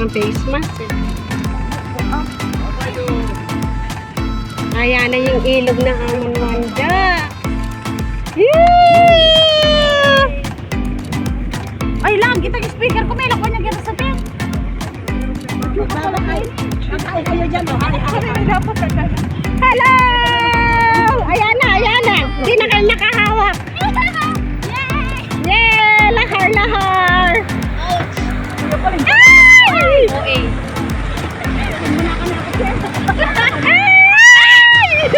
mga face mask eh. Ayan na yung ilog ng Amon Wanda. Yeah! Ay lang, kita yung speaker ko. May lakon niya gano'n sa pin. Ay kayo dyan, no? Hello! Ayan na, ayan na. Hindi na kayo nakahawak. Yay! Lahar, lahar! Ay! Okay.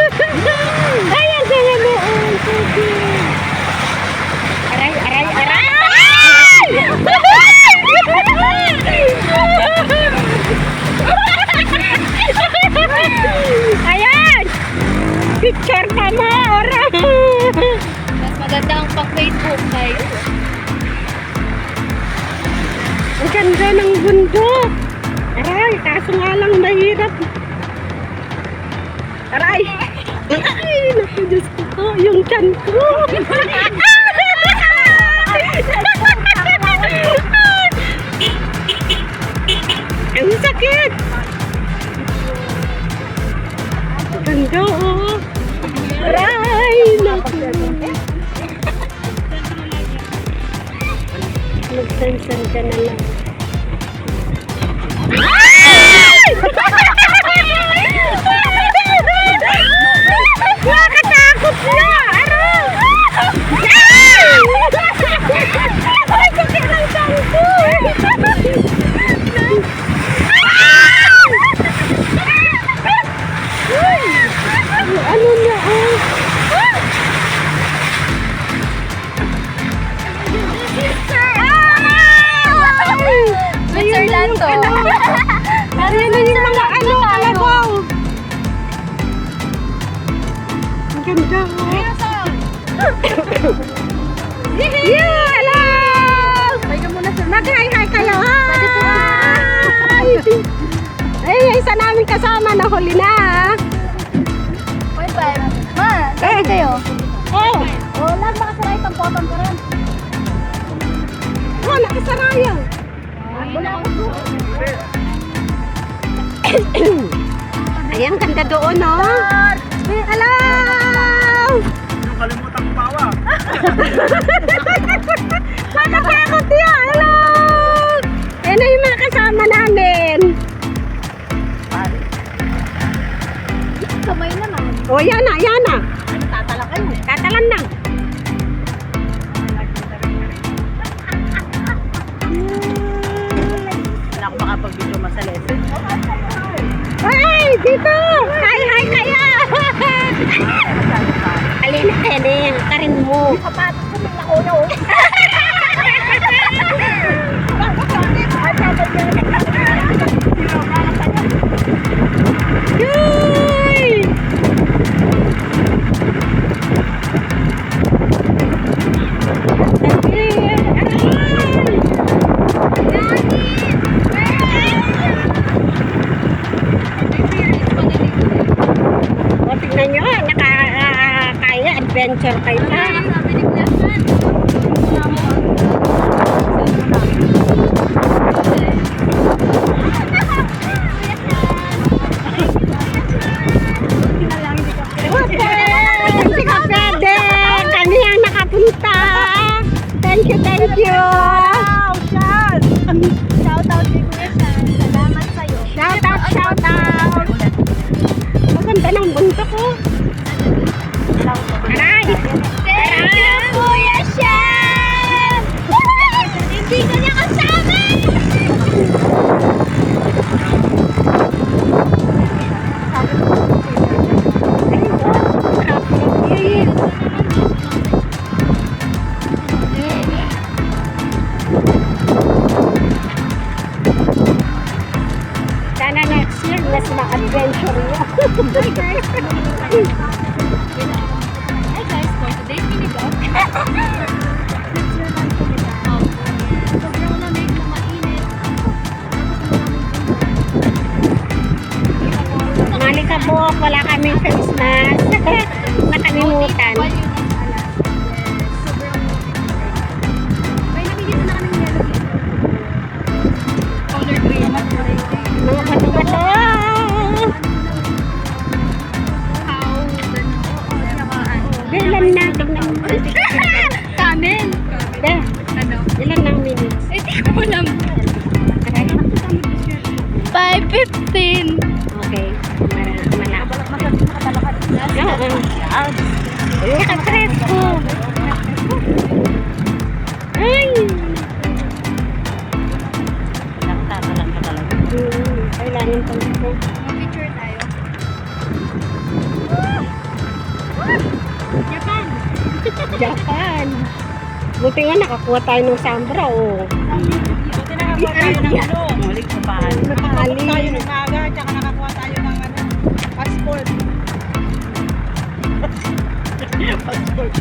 Ayan, ganyan mo. Aray, aray, aray! Ayan! Picture ka mo, orang! Mas maganda ang pang-Facebook, guys. Ang ganda ng bundok. Aray, kaso nga lang mahirap. Aray! Ay, naku, Diyos ko to. Yung tiyan ko. Ang sakit. Ganda, oh. Aray, naku. Magsansan ka na lang. Nakakatakot na! Araw! Ay, sakit ng sangko! Ano na, oh? Switzerland to. Ayan na yung mga ano, kalabaw. Ang ganda, oh. Yeah, hello! Mag-hi-hi kayo, hi! Ay, isa namin kasama na huli na, ha? Wait, bye. Ma, saan kayo? Oh, Oh, lang makasaray itong potong ka rin. oh, nakasarayan. Wala ako. Ayan, ganda doon, no? Hello! Kalimutan ko bawa. Makatakot yan! Hello! Ayan na yung mga kasama namin. Kamay naman. O, yan na, yan na. Tatala kayo. Tatalan na. Wala akong makapag-video masalese. Ay, dito! Hi, hi kaya! Alin, Tene, karin mo. Kapatos ko may nakuya, oh. Yay! O, tignan nyo, nakakaya, adventure kayo pa. Hindi ka pwede. Kami ang nakapunta. Thank you, thank you. Shout out kay Kuya Sean. Salamat sa'yo. Shout out, shout out. Maganda ng bundok ko. Aray! Thank you, Kuya Sean! Hindi ko niya kasama! Sana next year, mas ma-adventure nyo. Hi guys, for today's mini vlog. Sobrang lamig na mainit. Malikabok, wala kaming face mask. Nakalimutan. May nakikita na kaming yellow dito. Color green. 15. Okay. Malapit. Makabalakad. Oo. Saka presko. Ay! Nakatalang ka talaga. Kailangan pang ito. Picture tayo. Japan! Japan! Buti nga nakakuha tayo ng Sambra, oh. Buti nakakuha tayo ng ano. Muling kapahan. Nakakali. Tayo ng aga, tsaka nakakuha tayo ng ano, passport. Passport.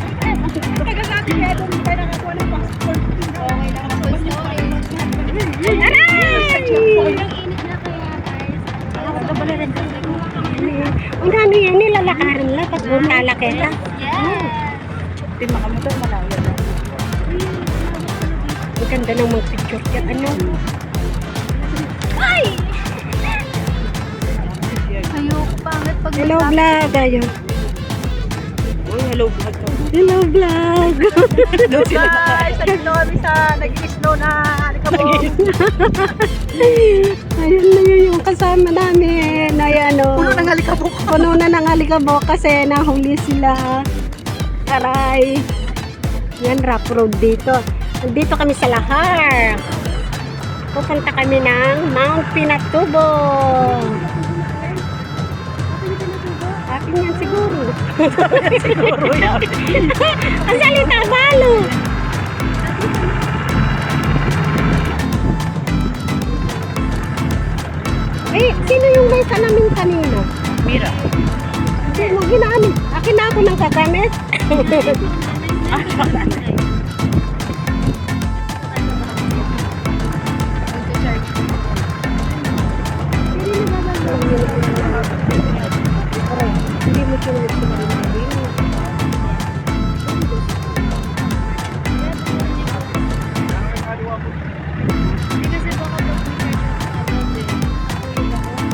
Tagal natin kaya doon tayo nakakuha ng passport. Okay lang ako. Ang ano yan, nilalakaran lang pag talaketa. Hindi makamotor, malayo na. Ang ganda ng mga picture yan. Ano? Ay! Ayoko, pangit pag Hello vlog, ayun. Uy, hello vlog ka. Hello vlog. Guys, nag-snow kami sa nag-snow na Alikabok. Ayun na yun yung kasama namin. Ayan o. Puno ng Alikabok. Puno na ng alikabok kasi nahuli sila. Aray. Yan, rough road dito. Dito kami sa Lahar. Pupunta kami ng Mount Pinatubo. Akin yan siguro. Siguro yan. Ang salita balo. Eh, sino yung may salamin kanina? Mira. Hindi mo ginamit. Akin na ako ng kagamit. Hindi mo sinulit ko na rin.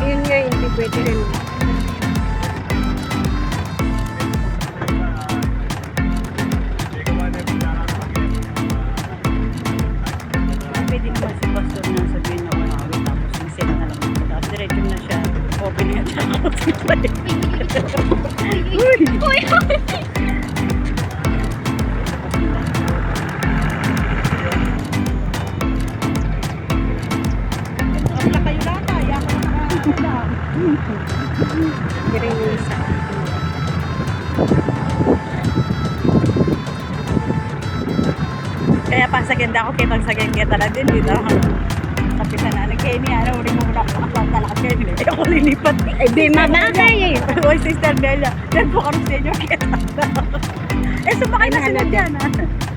Yun nga, hindi pwede rin. Pwede naman si Pastor na sabihin na ako tapos yung sila na lang. Tapos diretso na siya. Open na siya. Uy! Kapla kayo lahat. Ayaw ko na Hindi rin yung isa. Kaya pasaganda ako kay pagsagyan kita lang din dito. Kapitan na kay ni ano rin mo na talaga kay ni. Ay ako lilipat. Eh, di mabagay eh. Oy sister Bella, dan po kami sa inyo kita. Eh sumakay na sila diyan ah.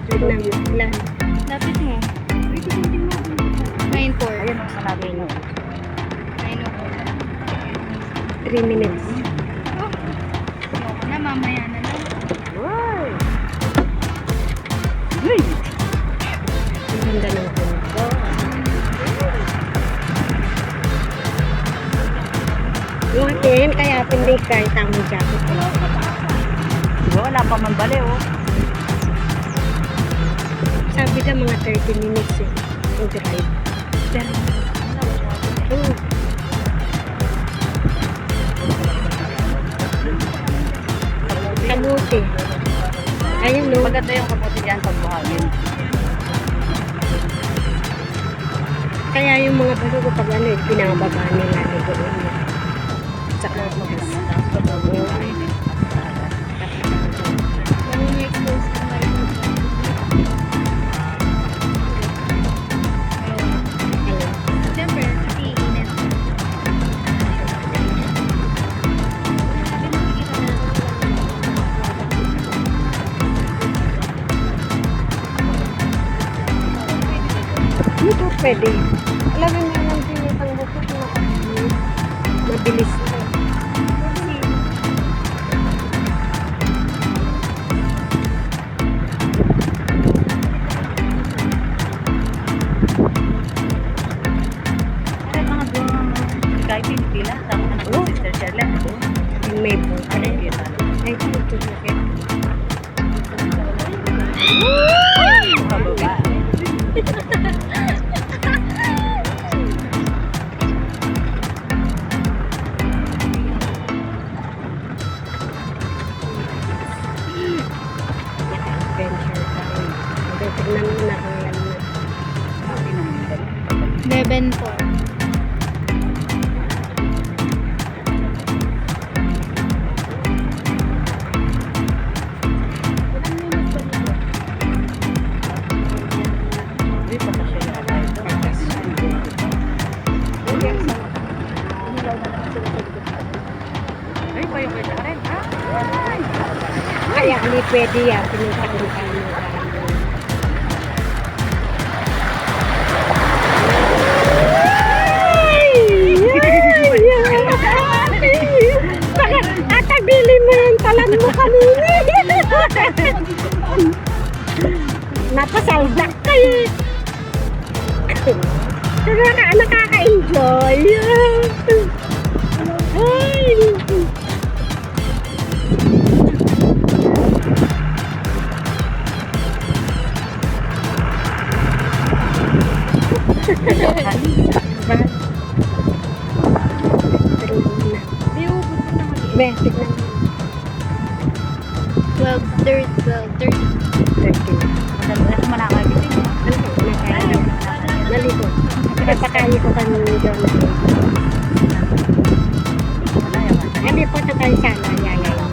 Tignan mo. Ilan? Lapit mo. 9-4. Ayun ang malapit mo. 3 minutes. Ayoko na, mamaya na lang. Wow! Ang ganda ng punto. Yung akin, kaya pindig kahit ang jacket ko. Wala pa man bali oh. Sabi ka mga 30 minutes eh. Yung drive. Oo. Kamuti. Ayun no. Maganda yung kamuti dyan pag buhangin. Kaya yung mga baro ko pag ano, pinababa nila na doon. Sa office. Ito pwede. Alam mo na lang pinitang bukot na mabilis na. Ay mga doon. Kahit pinipila. Tapos anak ko sister Charlotte. Yung may po. Ano yung kita? Ay, ito na kayo. Pababa. yung pwede ka rin. Kaya hindi pwede yan. Pinunta ko ng kami. Atagbilin mo yung talan mo kanina. Napasaldak kayo. Nakaka-enjoy. Ay. Be, tignan. 12:30. 13. Madalas mo nakakabili. Nalito. Pinapakain ko kami doon. Wala yan. Hindi po ito tayo sana. Yaya.